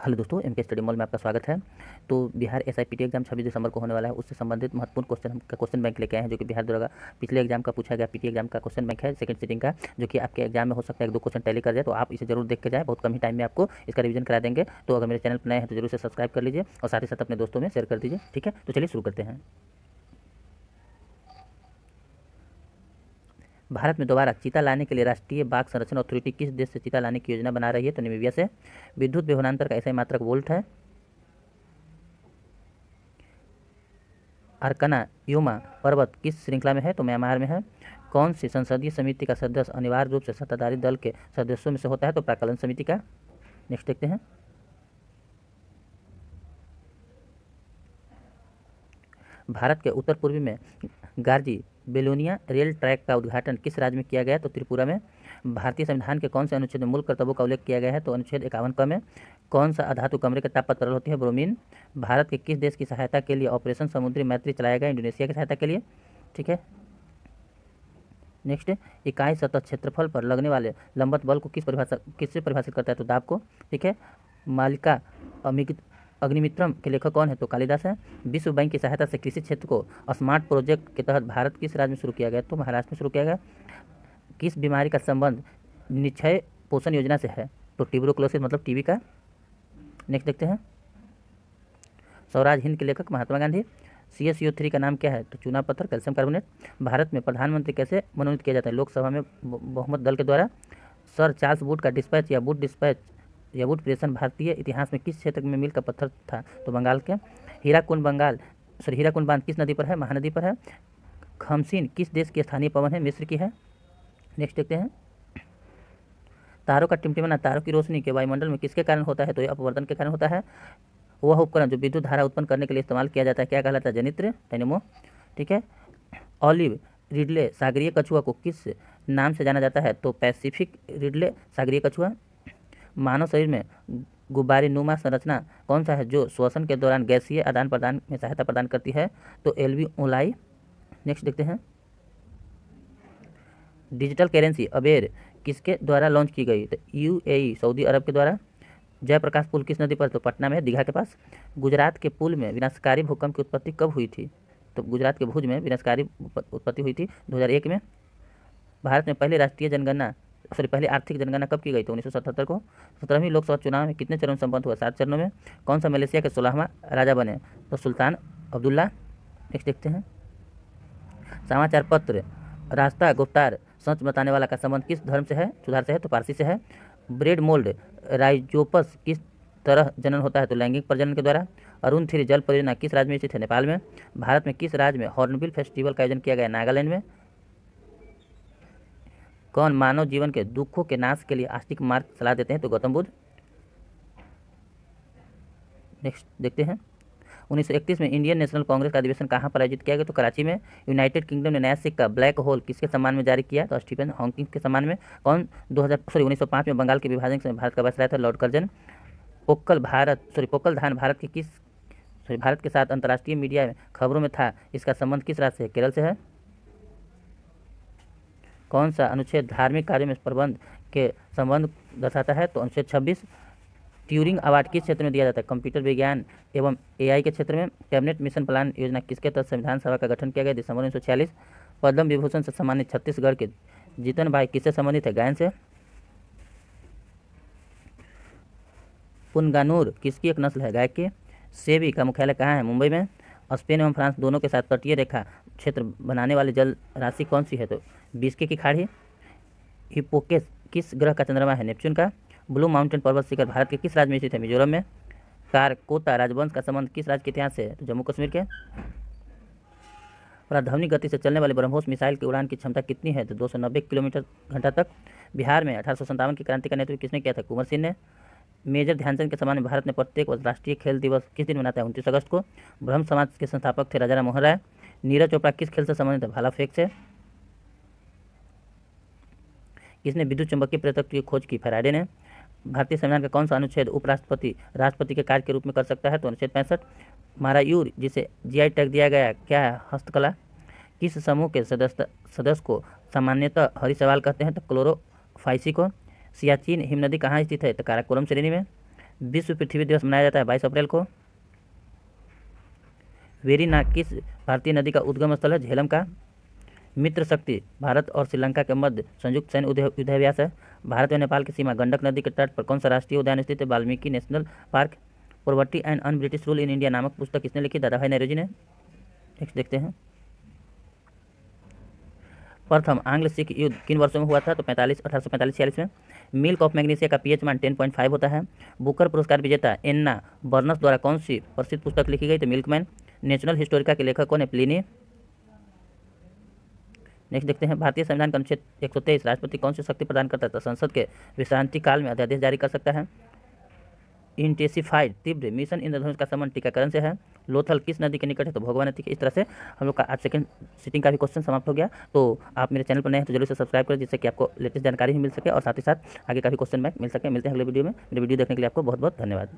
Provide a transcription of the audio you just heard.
Hello दोस्तों, MK study mall में आपका स्वागत है। तो बिहार एसआईपीटी एग्जाम 26 दिसंबर को होने वाला है। उससे संबंधित महत्वपूर्ण क्वेश्चन हम क्वेश्चन बैंक लेके आए हैं, जो कि बिहार द्वारा पिछले एग्जाम का पूछा गया पीटी एग्जाम का क्वेश्चन बैंक है, सेकंड सीटिंग का, जो कि आपके एग्जाम में हो सकता है एक दो क्वेश्चन टैली कर जाए। तो आप इसे जरूर देख के जाए, बहुत कम ही टाइम में आपको इसका रिवीजन करा देंगे। तो अगर मेरे चैनल पर नए हैं तो जरूर से सब्सक्राइब कर लीजिए और साथ ही साथ अपने दोस्तों में शेयर कर दीजिए। ठीक है, तो चलिए शुरू करते हैं। भारत में दोबारा चीता लाने के लिए राष्ट्रीय बाघ संरक्षण अथॉरिटी किस देश से चीता लाने की योजना बना रही है? तो नामीबिया से। विद्युत विभवांतर का ऐसा मात्रक वोल्ट है। अरकना युमा पर्वत किस श्रृंखला में है? तो म्यांमार में है। कौन सी संसदीय समिति का सदस्य अनिवार्य रूप से सत्ताधारी दल के सदस्यों में से होता है? तो प्राक्कलन समिति का। नेक्स्ट देखते हैं। भारत के उत्तर पूर्वी में गार्जी बेलोनिया रेल ट्रैक का उद्घाटन किस राज्य में किया गया? तो त्रिपुरा में। भारतीय संविधान के कौन से अनुच्छेद में मूल कर्तव्यों का उल्लेख किया गया है? तो अनुच्छेद 51 क में। कौन सा अधातु कमरे के ताप पर तरल होती है? ब्रोमीन। भारत के किस देश की सहायता के लिए ऑपरेशन समुद्री मैत्री चलाया गया? इंडोनेशिया की सहायता के लिए। ठीक है, नेक्स्ट, इकाई सतह क्षेत्रफल पर लगने वाले लंबवत बल को किससे परिभाषित करता है? तो दाब को। ठीक है, मालिका अग्निमित्रम के लेखक कौन है? तो कालिदास है। विश्व बैंक की सहायता से कृषि क्षेत्र को स्मार्ट प्रोजेक्ट के तहत भारत किस राज्य में शुरू किया गया? तो महाराष्ट्र में शुरू किया गया। किस बीमारी का संबंध निक्षय पोषण योजना से है? तो ट्यूबरकुलोसिस मतलब टीबी का। नेक्स्ट देखते हैं। स्वराज हिंद के लेखक महात्मा गांधी। CaCO3 का नाम क्या है? तो चूना पत्थर, कैल्शियम कार्बोनेट। भारत में प्रधानमंत्री कैसे मनोनीत किया जाता है? लोकसभा में बहुमत दल के द्वारा। सर चार्ल्स वुड का डिस्पैच या वुड प्रेषण भारतीय इतिहास में किस क्षेत्र में मील का पत्थर था? तो बंगाल के। हीराकुंड बांध किस नदी पर है? महानदी पर है। खमसीन किस देश की स्थानीय पवन है? मिस्र की है। नेक्स्ट देखते हैं। तारों का टिमटिमाना तारों की रोशनी के वायुमंडल में किसके कारण होता है? तो यह अपवर्तन के कारण होता है। वह उपकरण जो विद्युत धारा उत्पन्न करने के लिए इस्तेमाल किया जाता है क्या कहलाता है? जनित्र, डायनेमो। ठीक है, ऑलिव रिडले सागरीय कछुआ को किस नाम से जाना जाता है? तो पैसिफिक रिडले सागरीय कछुआ। मानव शरीर में गुब्बारे नुमा संरचना कौन सा है जो श्वसन के दौरान गैसीय आदान प्रदान में सहायता प्रदान करती है? तो एल्वियोलाई। नेक्स्ट देखते हैं। डिजिटल करेंसी अबेर किसके द्वारा लॉन्च की गई? तो UAE सऊदी अरब के द्वारा। जयप्रकाश पुल किस नदी पर? तो पटना में, दीघा के पास। गुजरात के पुल में विनाशकारी भूकंप की उत्पत्ति कब हुई थी? तो गुजरात के भुज में विनाशकारी उत्पत्ति हुई थी 2001 में। भारत में पहली आर्थिक जनगणना कब की गई? तो 1977 को। 17वीं लोकसभा चुनाव में कितने चरण संपन्न हुआ? 7 चरणों में। कौन सा मलेशिया के 16वां राजा बने? तो सुल्तान अब्दुल्ला। नेक्स्ट देखते हैं। समाचार पत्र रास्ता गुफ्तार सच बताने वाला का संबंध किस धर्म से है? सुधार से है। तो पारसी से है। ब्रेड मोल्ड राइजोपस किस तरह जनन होता है? तो लैंगिक प्रजनन के द्वारा। अरुण-3 जल परियोजना किस राज्य में स्थित है? नेपाल में। भारत में किस राज्य में हॉर्नबिल फेस्टिवल का आयोजन किया गया? नागालैंड में। कौन मानव जीवन के दुखों के नाश के लिए आस्तिक मार्ग सलाह देते हैं? तो गौतम बुद्ध। नेक्स्ट देखते हैं। 1931 में इंडियन नेशनल कांग्रेस का अधिवेशन कहाँ पर आयोजित किया गया? तो कराची में। यूनाइटेड किंगडम ने नया सिक्का ब्लैक होल किसके सम्मान में जारी किया? तो स्टीफन हॉकिंग के सम्मान में। कौन 1905 में बंगाल के विभाजन से भारत का वायसराय था? Lord Curzon. पोक्कल धान भारत के साथ अंतर्राष्ट्रीय मीडिया में खबरों में था, इसका संबंध किस राज्य से है? केरल से है। कौन सा अनुच्छेद धार्मिक कार्यों में प्रबंध के संबंध दर्शाता है? तो अनुच्छेद 26। ट्यूरिंग अवार्ड किस क्षेत्र में दिया जाता है? कंप्यूटर विज्ञान एवं AI के क्षेत्र में। कैबिनेट मिशन प्लान योजना किसके तहत संविधान सभा का गठन किया गया? दिसंबर 1946। पद्म विभूषण से सम्मानित छत्तीसगढ़ के जीतन भाई किससे संबंधित है? गायन से। पुनगानूर किसकी एक नस्ल है? गाय की। सेबी का मुख्यालय कहाँ है? मुंबई में। स्पेन एवं फ्रांस दोनों के साथ तटीय रेखा क्षेत्र बनाने वाली जल राशि कौन सी है? तो बिस्के की खाड़ी। हिप्पोकेस किस ग्रह का चंद्रमा है? नेपच्यून का। ब्लू माउंटेन पर्वत शिखर भारत के किस राज्य में स्थित है? मिजोरम में। कारकोता राजवंश का संबंध किस राज्य के इतिहास से है? तो जम्मू कश्मीर के। प्राध्वनिक गति से चलने वाले ब्रह्मोस मिसाइल की उड़ान की क्षमता कितनी है? तो 290 किलोमीटर घंटा तक। बिहार में 1857 की क्रांति का नेतृत्व किसने किया था? कुंवर सिंह ने। मेजर ध्यानचंद के सम्मान में भारत में प्रत्येक वर्ष राष्ट्रीय खेल दिवस किस दिन मनाता है? 29 अगस्त को। ब्रह्म समाज के संस्थापक थे राजा राम मोहन राय। नीरज चोपड़ा किस खेल से संबंधित है? भाला फेंक से। किसने विद्युत चुंबकीय प्रेरक की खोज की? फैराडे ने। भारतीय संविधान का कौन सा अनुच्छेद उपराष्ट्रपति राष्ट्रपति के कार्य के रूप में कर सकता है? तो अनुच्छेद 65। मारायूर जिसे GI टैग दिया गया क्या है? हस्तकला। किस समूह के सदस्य को सामान्यतः हरी शैवाल कहते हैं? तो क्लोरोफाइसी को। सियाचिन हिमनदी कहाँ स्थित है? तो काराकोरम श्रेणी में। विश्व पृथ्वी दिवस मनाया जाता है 22 अप्रैल को। वेरीनाग किस भारतीय नदी का उद्गम स्थल है? झेलम का। मित्र शक्ति भारत और श्रीलंका के मध्य संयुक्त सैन्य युद्धाभ्यास है। भारत व नेपाल की सीमा गंडक नदी के तट पर कौन सा राष्ट्रीय उद्यान स्थित है? Valmiki national park. Poverty and un British rule in India नामक पुस्तक किसने लिखी? दादाभाई नौरोजी ने। नेक्स्ट देखते हैं, प्रथम आंग्ल सिख युद्ध किन वर्षों में हुआ था? तो 1845-46 में। मिल्क ऑफ मैग्नीशिया का पीएच मान 10.5 होता है। बुकर पुरस्कार विजेता एन्ना बर्नस द्वारा कौन सी प्रसिद्ध पुस्तक लिखी गई? तो मिल्कमैन। नेशनल हिस्टोरिका के लेखक कौन है? प्लिनी। नेक्स्ट देखते हैं, भारतीय संविधान का अनुच्छेद 123 राष्ट्रपति कौन सी शक्ति प्रदान करता है? तो संसद के विश्रांति काल में अध्यादेश जारी कर सकता है। इंटेंसिफाइड तीव्र मिशन इंद्रधनुष का संबंध टीकाकरण से है। लोथल किस नदी के निकट है? तो भोगवा नदी के। इस तरह से हम लोग का आज सेकंड सिटिंग का भी क्वेश्चन समाप्त हो गया। तो आप मेरे चैनल पर नए हैं तो जरूर से सब्सक्राइब करें, जिससे कि आपको लेटेस्ट जानकारी भी मिल सके और साथ ही साथ आगे का भी क्वेश्चन बैंक मिल सके। मिलते हैं अगले वीडियो में। मेरे वीडियो देखने के लिए आपको बहुत बहुत धन्यवाद।